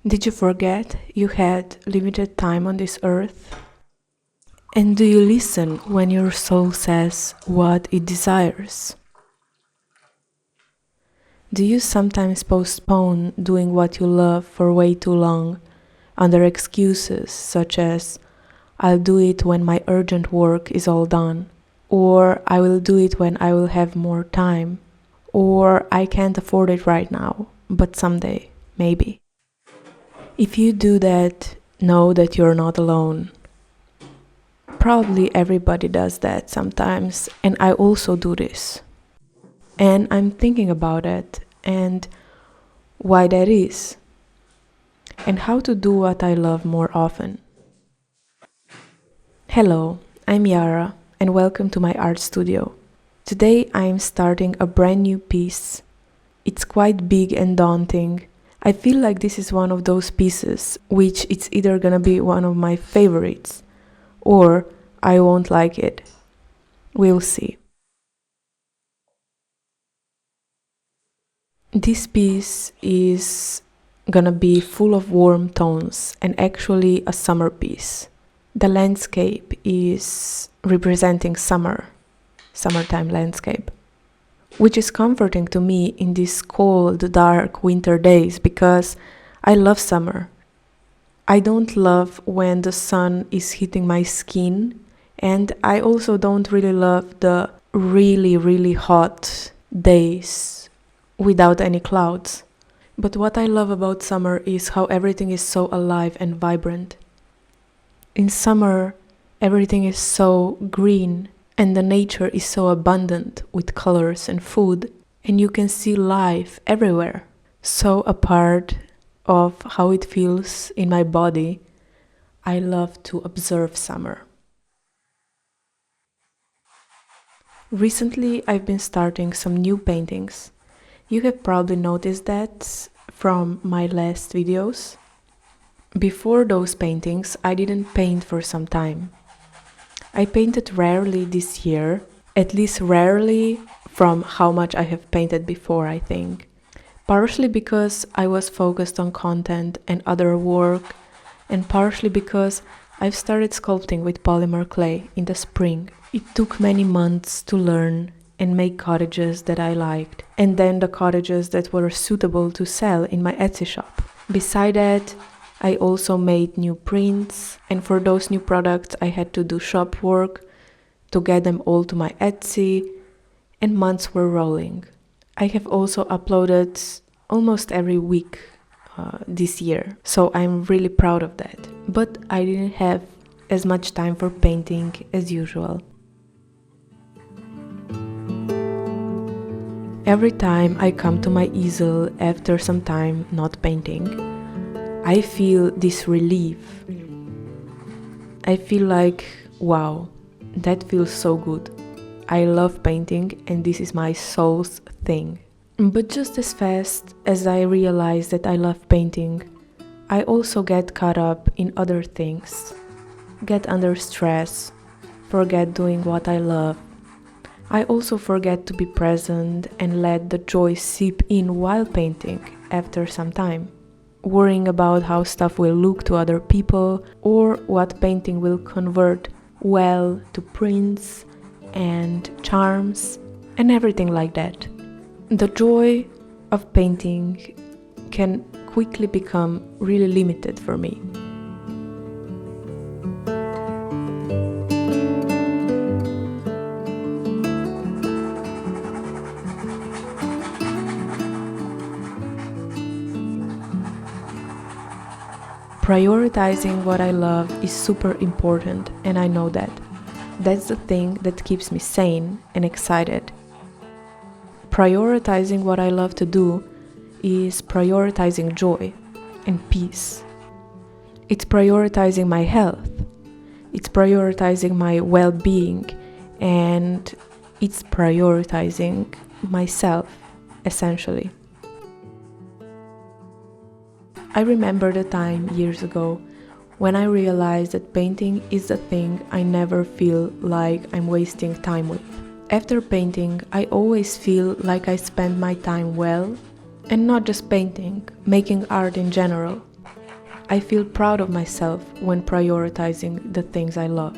Did you forget you had limited time on this earth? And do you listen when your soul says what it desires? Do you sometimes postpone doing what you love for way too long under excuses such as I'll do it when my urgent work is all done, or I will do it when I will have more time, or I can't afford it right now, but someday, maybe. If you do that, know that you're not alone. Probably everybody does that sometimes, and I also do this. And I'm thinking about it and why that is, and how to do what I love more often. Hello, I'm Yara, and welcome to my art studio. Today I'm starting a brand new piece. It's quite big and daunting. I feel like this is one of those pieces which it's either gonna be one of my favorites or I won't like it. We'll see. This piece is gonna be full of warm tones and actually a summer piece. The landscape is representing summertime landscape, which is comforting to me in these cold, dark winter days because I love summer. I don't love when the sun is hitting my skin, and I also don't really love the really hot days without any clouds. But what I love about summer is how everything is so alive and vibrant. In summer, everything is so green and the nature is so abundant with colors and food, and you can see life everywhere. So a part of how it feels in my body, I love to observe summer. Recently, I've been starting some new paintings. You have probably noticed that from my last videos. Before those paintings, I didn't paint for some time. I painted rarely this year, at least rarely from how much I have painted before, I think. Partially because I was focused on content and other work, and partially because I've started sculpting with polymer clay in the spring. It took many months to learn and make cottages that I liked, and then the cottages that were suitable to sell in my Etsy shop. Beside that, I also made new prints, and for those new products I had to do shop work to get them all to my Etsy, and months were rolling. I have also uploaded almost every week this year, so I'm really proud of that. But I didn't have as much time for painting as usual. Every time I come to my easel after some time not painting, I feel this relief. I feel like, wow, that feels so good. I love painting and this is my soul's thing. But just as fast as I realize that I love painting, I also get caught up in other things, get under stress, forget doing what I love. I also forget to be present and let the joy seep in while painting after some time, worrying about how stuff will look to other people or what painting will convert well to prints and charms and everything like that. The joy of painting can quickly become really limited for me. Prioritizing what I love is super important, and I know that. That's the thing that keeps me sane and excited. Prioritizing what I love to do is prioritizing joy and peace. It's prioritizing my health. It's prioritizing my well-being, and it's prioritizing myself, essentially. I remember the time years ago when I realized that painting is the thing I never feel like I'm wasting time with. After painting, I always feel like I spend my time well, and not just painting, making art in general. I feel proud of myself when prioritizing the things I love.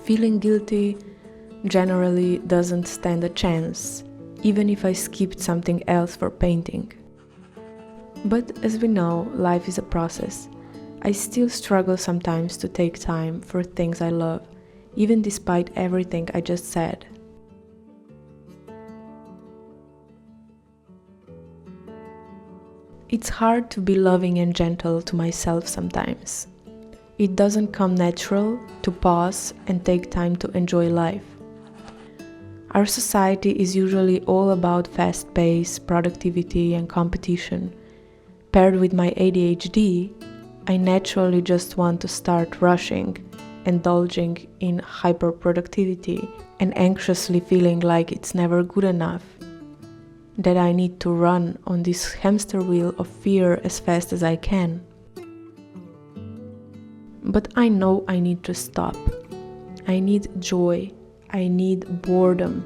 Feeling guilty generally doesn't stand a chance, even if I skipped something else for painting. But as we know, life is a process. I still struggle sometimes to take time for things I love, even despite everything I just said. It's hard to be loving and gentle to myself sometimes. It doesn't come natural to pause and take time to enjoy life. Our society is usually all about fast pace, productivity, and competition. Paired with my ADHD, I naturally just want to start rushing, indulging in hyperproductivity, and anxiously feeling like it's never good enough, that I need to run on this hamster wheel of fear as fast as I can. But I know I need to stop. I need joy, I need boredom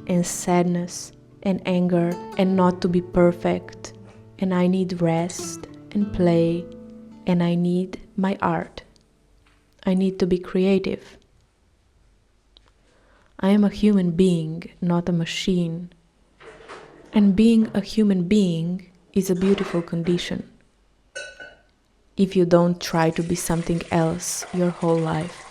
and sadness and anger and not to be perfect, and I need rest and play, and I need my art. I need to be creative. I am a human being, not a machine. And being a human being is a beautiful condition, if you don't try to be something else your whole life.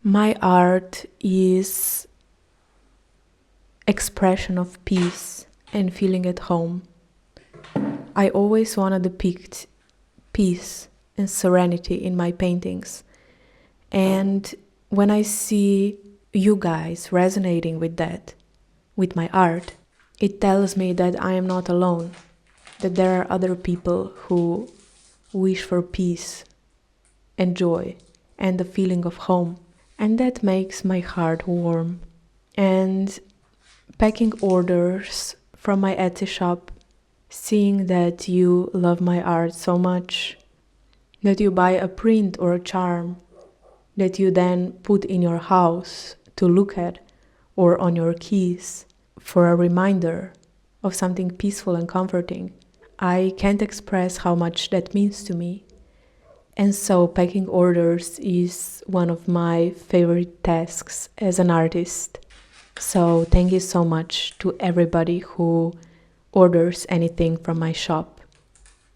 My art is expression of peace and feeling at home. I always want to depict peace and serenity in my paintings. And when I see you guys resonating with that, with my art, it tells me that I am not alone, that there are other people who wish for peace and joy and the feeling of home. And that makes my heart warm. And packing orders from my Etsy shop, seeing that you love my art so much, that you buy a print or a charm, that you then put in your house to look at or on your keys for a reminder of something peaceful and comforting. I can't express how much that means to me. And so packing orders is one of my favorite tasks as an artist. So thank you so much to everybody who orders anything from my shop.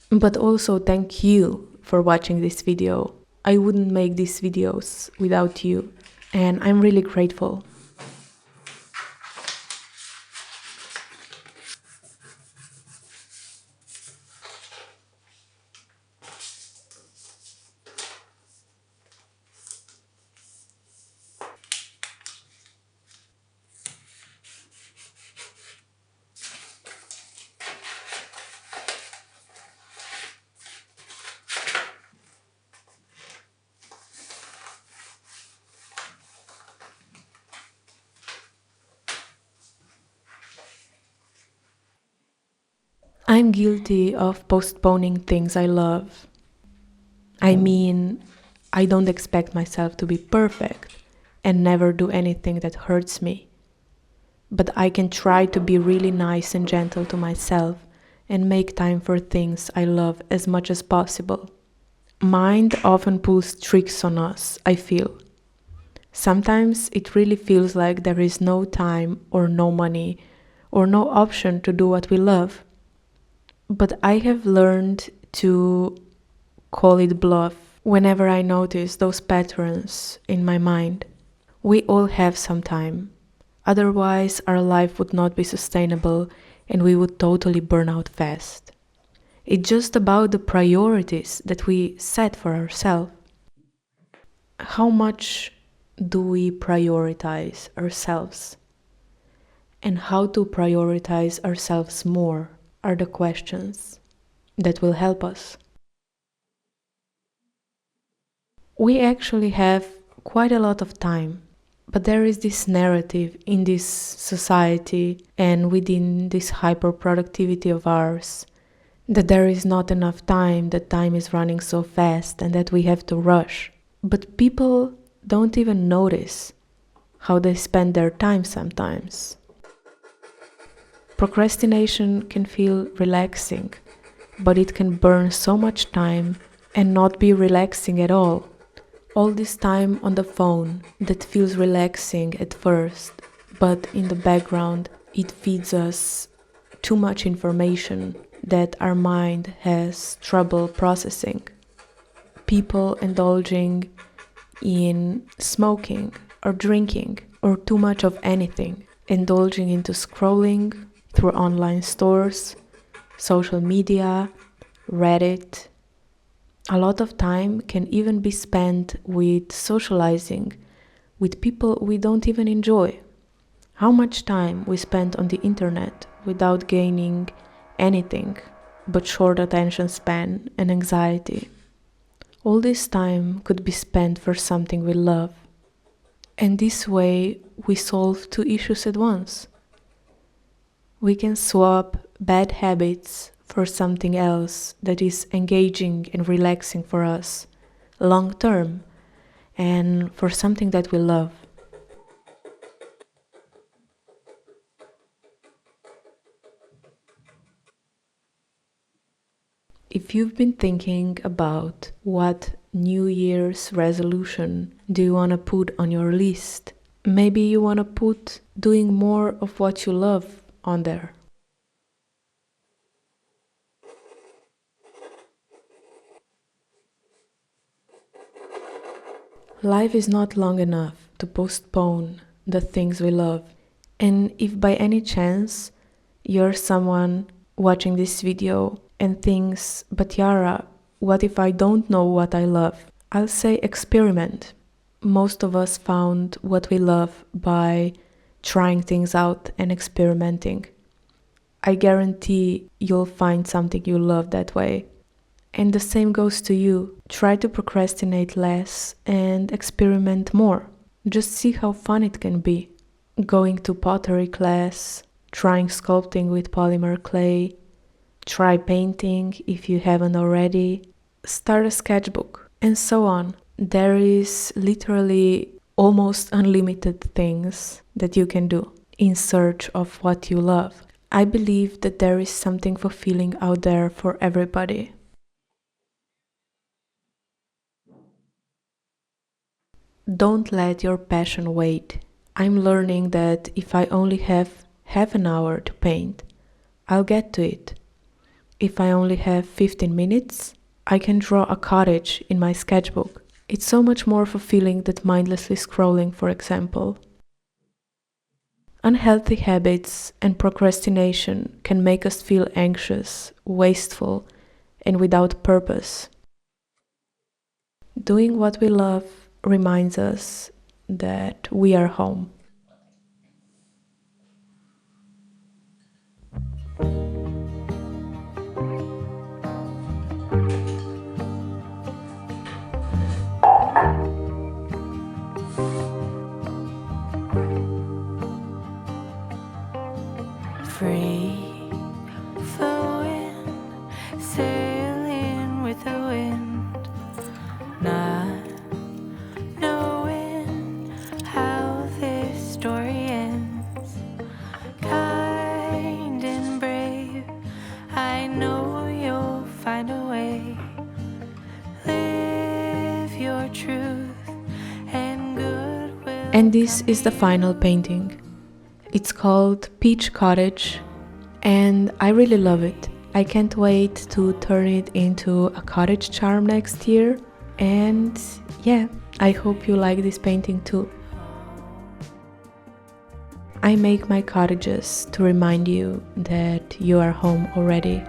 But also thank you for watching this video. I wouldn't make these videos without you, and I'm really grateful. I'm guilty of postponing things I love. I mean, I don't expect myself to be perfect and never do anything that hurts me. But I can try to be really nice and gentle to myself and make time for things I love as much as possible. Mind often pulls tricks on us, I feel. Sometimes it really feels like there is no time or no money or no option to do what we love. But I have learned to call it bluff whenever I notice those patterns in my mind. We all have some time. Otherwise, our life would not be sustainable and we would totally burn out fast. It's just about the priorities that we set for ourselves. How much do we prioritize ourselves? And how to prioritize ourselves more are the questions that will help us. We actually have quite a lot of time, but there is this narrative in this society and within this hyper productivity of ours that there is not enough time, that time is running so fast and that we have to rush. But people don't even notice how they spend their time sometimes. Procrastination can feel relaxing, but it can burn so much time and not be relaxing at all. All this time on the phone that feels relaxing at first, but in the background it feeds us too much information that our mind has trouble processing. People indulging in smoking or drinking or too much of anything, indulging into scrolling through online stores, social media, Reddit. A lot of time can even be spent with socializing with people we don't even enjoy. How much time we spend on the internet without gaining anything but short attention span and anxiety. All this time could be spent for something we love. And this way we solve two issues at once. We can swap bad habits for something else that is engaging and relaxing for us long term and for something that we love. If you've been thinking about what New Year's resolution do you want to put on your list, maybe you want to put doing more of what you love on there. Life is not long enough to postpone the things we love. And if by any chance you're someone watching this video and thinks, but Yara, what if I don't know what I love? I'll say experiment. Most of us found what we love by trying things out and experimenting. I guarantee you'll find something you love that way. And the same goes to you. Try to procrastinate less and experiment more. Just see how fun it can be. Going to pottery class, trying sculpting with polymer clay, try painting if you haven't already, start a sketchbook, and so on. There is literally almost unlimited things that you can do in search of what you love. I believe that there is something fulfilling out there for everybody. Don't let your passion wait. I'm learning that if I only have half an hour to paint, I'll get to it. If I only have 15 minutes, I can draw a cottage in my sketchbook. It's so much more fulfilling than mindlessly scrolling, for example. Unhealthy habits and procrastination can make us feel anxious, wasteful, and without purpose. Doing what we love reminds us that we are home. Free flowing, sailing with the wind, not knowing how this story ends. Kind and brave, I know you'll find a way. truth and goodwill. And this is the final painting. It's called Peach Cottage, and I really love it. I can't wait to turn it into a cottage charm next year. And yeah, I hope you like this painting too. I make my cottages to remind you that you are home already.